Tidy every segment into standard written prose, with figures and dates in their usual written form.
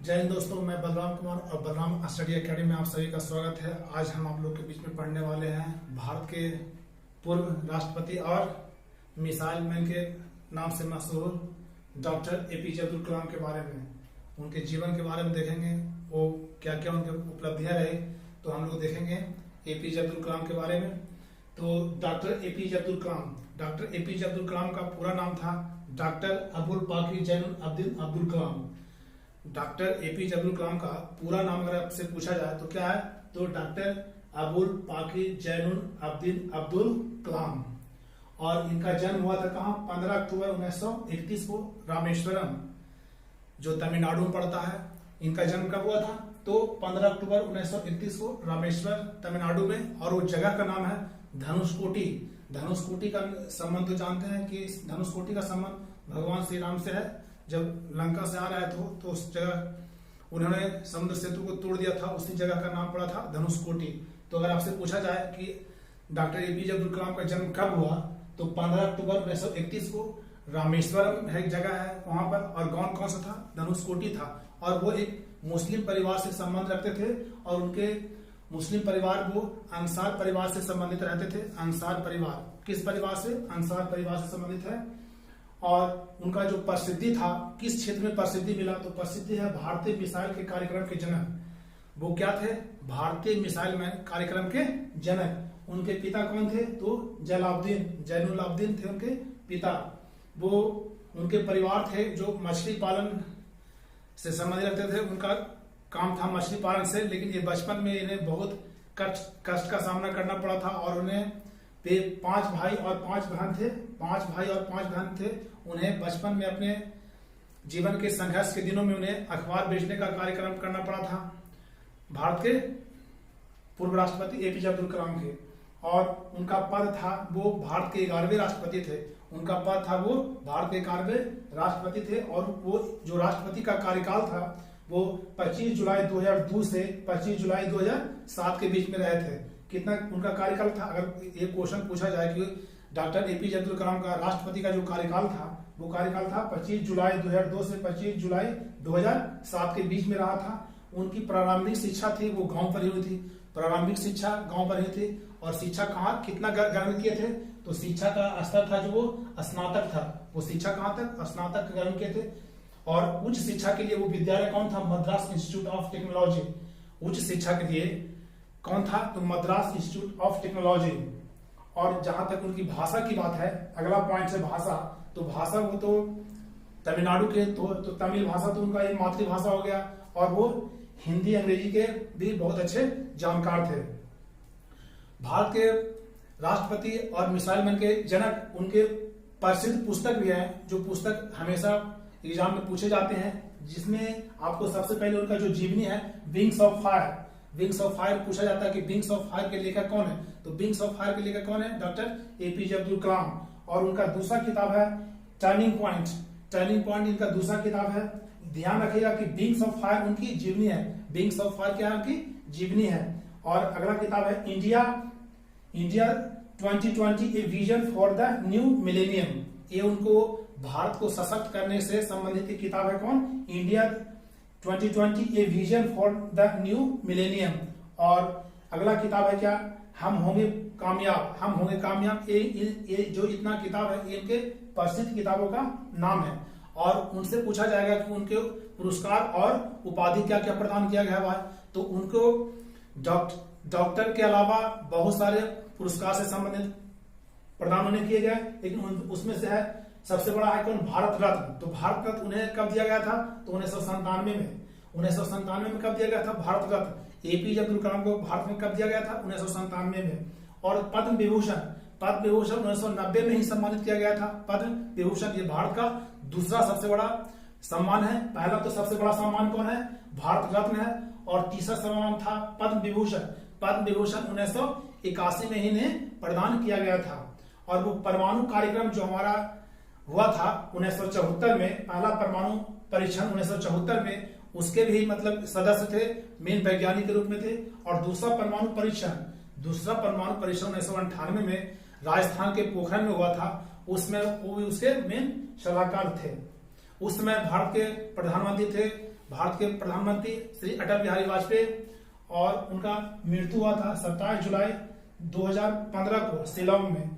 जय हिंद दोस्तों, मैं बलराम कुमार और बलराम स्टडी एकेडमी में आप सभी का स्वागत है। आज हम आप लोग के बीच में पढ़ने वाले हैं भारत के पूर्व राष्ट्रपति और मिसाइल मैन के नाम से मशहूर डॉक्टर एपीजे अब्दुल कलाम के बारे में, उनके जीवन के बारे में देखेंगे। वो क्या क्या उनके उपलब्धियां रही तो हम लोग देखेंगे एपीजे अब्दुल कलाम के बारे में। तो डॉक्टर एपीजे अब्दुल कलाम का पूरा नाम था doctor Abul Pakir Zainul Abdeen Abdul Kalam. Doctor APJ Abdul Kalam का पूरा नाम अगर आपसे पूछा जाए तो क्या है, तो डॉक्टर अबुल पाकिर जैनुल अब्दीन अब्दुल कलाम। और इनका जन्म हुआ था कहाँ? 15 अक्टूबर 1931 को रामेश्वरम, जो तमिलनाडु में पड़ता है। इनका जन्म कब हुआ था? तो 15 अक्टूबर 1931 को रामेश्वर तमिलनाडु में। और वो जगह का नाम है धनुषकोटी। धनुषकोटी का संबंध तो जानते हैं कि धनुषकोटी का संबंध भगवान श्री राम से है। जब लंका से आ रहे थे तो उस जगह उन्होंने समुद्र सेतु को तोड़ दिया था, उसी जगह का नाम पड़ा था धनुषकोटी। तो अगर आपसे पूछा जाए कि डॉक्टर एपीजे अब्दुल कलाम का जन्म कब हुआ, तो 15 अक्टूबर 1931 को रामेश्वरम है, एक जगह है वहां पर। और गांव कौन सा था? धनुषकोटी था। और वो एक मुस्लिम परिवार से संबंध रखते थे और उनके मुस्लिम परिवार वो अंसार परिवार से संबंधित रहते थे। अंसार परिवार किस परिवार से? अंसार परिवार से संबंधित है। और उनका जो प्रसिद्धि था, किस क्षेत्र में प्रसिद्धि मिला, तो प्रसिद्धि है भारतीय मिसाइल के कार्यक्रम के जनक। वो क्या थे? भारतीय मिसाइल मैन कार्यक्रम के जनक। उनके पिता कौन थे? तो जैनुल अब्दीन थे उनके पिता। वो उनके परिवार थे जो मछली पालन से संबंधित रखते थे। उनका काम था मछली पालन से, लेकिन ये बचपन में इन्हें बहुत कष्ट का सामना करना पड़ा था। और उन्हें 5 भाई और 5 बहन थे। 5 भाई और 5 बहन थे। उन्हें बचपन में अपने जीवन के संघर्ष के दिनों में उन्हें अखबार बेचने का कार्यक्रम करना पड़ा था भारत के पूर्व राष्ट्रपति एपीजे अब्दुल कलाम के। और उनका पद था, वो भारत के 11वें राष्ट्रपति थे। उनका पद था, वो भारत के 11वें राष्ट्रपति थे। और वो जो राष्ट्रपति का कार्यकाल था वो 25 जुलाई 2002 से 25 जुलाई 2007 के बीच में रहे थे। कितना उनका कार्यकाल था? अगर ये क्वेश्चन पूछा जाए कि डॉक्टर एपीजे अब्दुल कलाम का राष्ट्रपति का जो कार्यकाल था, वो कार्यकाल था 25 जुलाई 2002 से 25 जुलाई 2007 के बीच में रहा था। उनकी प्रारंभिक शिक्षा थी वो गांव पर ही हुई थी। प्रारंभिक शिक्षा गांव पर ही थी। और शिक्षा कहाँ कितना ग्रहण किए थे? तो शिक्षा का स्तर था जो वो स्नातक था। वो शिक्षा कहाँ तक? स्नातक ग्रहण किए थे। और उच्च शिक्षा के लिए वो विद्यालय कौन था? Madras institute of technology. उच्च शिक्षा के लिए कौन था? तो मद्रास इंस्टीट्यूट ऑफ टेक्नोलॉजी। और जहां तक उनकी भाषा की बात है, अगला पॉइंट है भाषा। तो भाषा वो तो तमिलनाडु के तो तमिल भाषा तो उनका एक मातृभाषा हो गया। और वो हिंदी अंग्रेजी के भी बहुत अच्छे जानकार थे। भारत के राष्ट्रपति और मिसाइल मैन के जनक, उनके प्रसिद्ध पुस्तक भी है, जो पुस्तक हमेशा एग्जाम में पूछे जाते हैं, जिसमें आपको सबसे पहले उनका जो जीवनी है wings of fire. Wings of fire पूछा जाता है कि विंग्स ऑफ फायर के लेखक कौन है? तो विंग्स ऑफ फायर के लेखक कौन है? Doctor APJ Abdul Kalam. और उनका दूसरा किताब है टर्निंग पॉइंट। टर्निंग पॉइंट इनका दूसरा किताब है। ध्यान रखिएगा कि विंग्स ऑफ फायर उनकी जीवनी है। विंग्स ऑफ फायर क्या है? उनकी जीवनी है। और अगला किताब है India 2020 a vision for the new millennium. ये उनको भारत को सशक्त करने से संबंधित किताब है। कौन? India 2020 a vision for the new millennium. और अगला किताब है क्या? हम होंगे कामयाब। हम होंगे कामयाब। ये जो इतना किताब है, ये इनके प्रसिद्ध किताबों का नाम है। और उनसे पूछा जाएगा कि उनके पुरस्कार और उपाधि क्या क्या प्रदान किया गया है, तो उनको डॉक्टर के अलावा बहुत सारे पुरस्कार से संबंधित प्रदान उन्हें किए गए, लेकिन उसमें से है सबसे बड़ा है कौन? भारत रत्न। तो भारत रत्न उन्हें कब दिया गया था? तो 1997 में। 1997 में कब दिया गया था भारत रत्न? एपीजे अब्दुल कलाम को भारत में कब दिया गया था? 1997 में। और पद्म विभूषण 1990 में ही सम्मानित किया गया था। पद्म विभूषण ये भारत का दूसरा सबसे बड़ा सम्मान है। पहला तो सबसे बड़ा सम्मान कौन है? भारत रत्न है। और तीसरा सम्मान था पद्म विभूषण। पद्म विभूषण 1981 में ही इन्हें प्रदान किया गया था। और वो परमाणु कार्यक्रम जो हमारा हुआ था 1974 में, पहला परमाणु परीक्षण 1974 में, उसके भी मतलब सदस्य थे, मेन वैज्ञानिक के रूप में थे। और दूसरा परमाणु परीक्षण 1998 में राजस्थान के पोखरण में हुआ था। उसमें वो भी उसके मेन सलाहकार थे। उस समय भारत के प्रधानमंत्री थे भारत के प्रधानमंत्री श्री अटल बिहारी वाजपेयी, और उनका मृत्यु हुआ था 27 जुलाई 2015 को शिलांग में।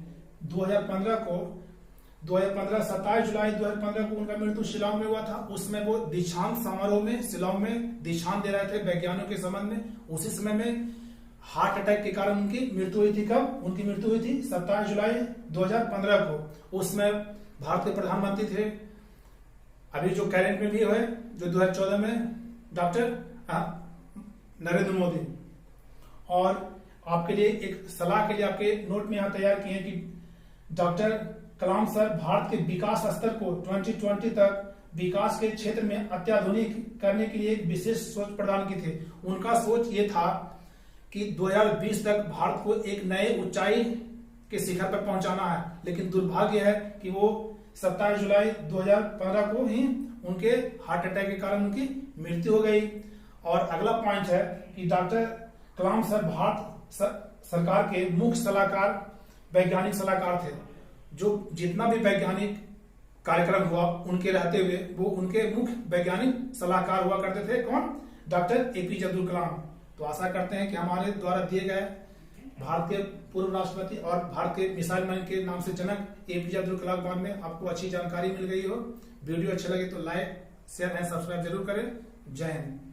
27 जुलाई 2015 को उनका मृत्यु शिलांग में हुआ था। उसमें वो दीक्षांत समारोह में शिलांग में दीक्षांत दे रहे थे वैज्ञानिकों के संबंध में। उसी समय में हार्ट अटैक के कारण उनकी मृत्यु हुई थी। कब उनकी मृत्यु हुई थी? 27 जुलाई 2015 को। उसमें भारत के प्रधानमंत्री थे अभी जो कैबिनेट में भी है, जो 2014 में, डॉक्टर नरेंद्र मोदी। और आपके लिए एक सलाह के लिए आपके नोट में यहां तैयार किए हैं कि डॉक्टर कलाम सर भारत के विकास स्तर को 2020 तक विकास के क्षेत्र में अत्याधुनिक करने के लिए एक विशेष सोच प्रदान की थी। उनका सोच ये था कि 2020 तक भारत को एक नए ऊंचाई के शिखर पर पहुंचाना है, लेकिन दुर्भाग्य है कि वो 27 जुलाई 2015 को ही उनके हार्ट अटैक के कारण उनकी मृत्यु हो गई। और अगला पॉइंट है कि डॉक्टर कलाम सर भारत सरकार के मुख्य सलाहकार, वैज्ञानिक सलाहकार थे। जो जितना भी वैज्ञानिक कार्यक्रम हुआ उनके रहते हुए वो उनके मुख्य वैज्ञानिक सलाहकार हुआ करते थे। कौन? Doctor APJ Abdul Kalam. तो आशा करते हैं कि हमारे द्वारा दिए गए भारत के पूर्व राष्ट्रपति और भारत के मिसाइल मैन के नाम से जनक एपीजे अब्दुल कलाम के बारे में आपको अच्छी जानकारी मिल गई हो। वीडियो अच्छा लगे तो लाइक, शेयर एंड सब्सक्राइब जरूर करें। जय हिंद।